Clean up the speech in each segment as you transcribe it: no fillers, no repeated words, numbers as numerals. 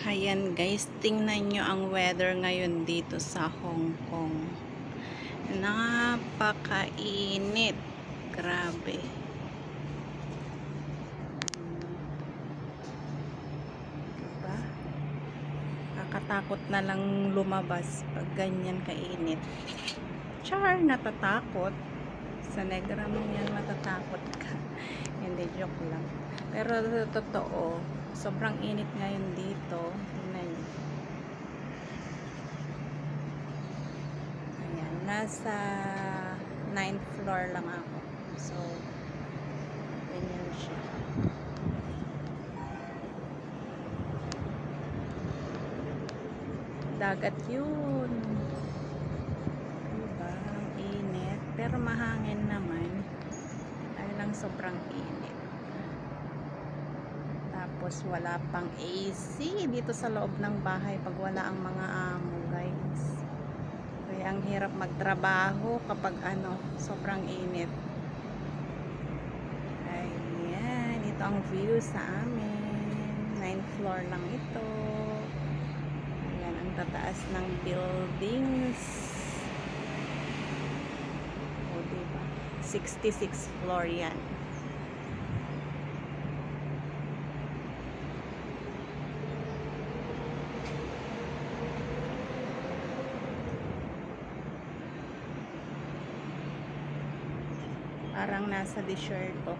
Ayan guys, tingnan nyo ang weather ngayon dito sa Hong Kong. Napakainit. Grabe. Diba? Kakatakot na lang lumabas pag ganyan kainit. Char, natatakot. Sa negra mong yan matatakot ka. Hindi, joke lang. Pero totoo, sobrang init ngayon dito. Tingnan nyo. Ayan, nasa 9th floor lang ako. So, ganyan siya. Dagat yun. Diba? Ang init. Pero mahangin naman. Ay lang sobrang init. Tapos wala pang AC dito sa loob ng bahay pag wala ang mga amo, guys. Kaya ang hirap magtrabaho kapag sobrang init. Ayan, ito ang view sa amin. 9th floor lang ito. Ayan, ang tataas ng buildings. O, diba? 66th floor yan. Parang nasa desierto.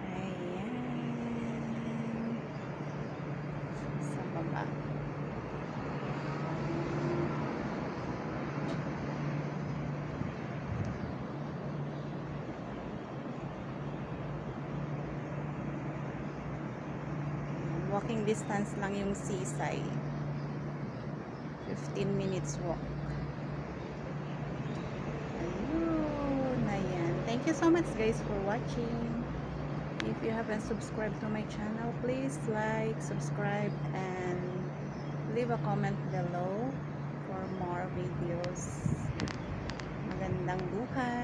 Ayan. Sa baba. Walking distance lang yung seaside. 15 minutes walk. Thank you so much guys for watching. If you haven't subscribed to my channel, please like, subscribe, and leave a comment below for more videos. Magandang buhay.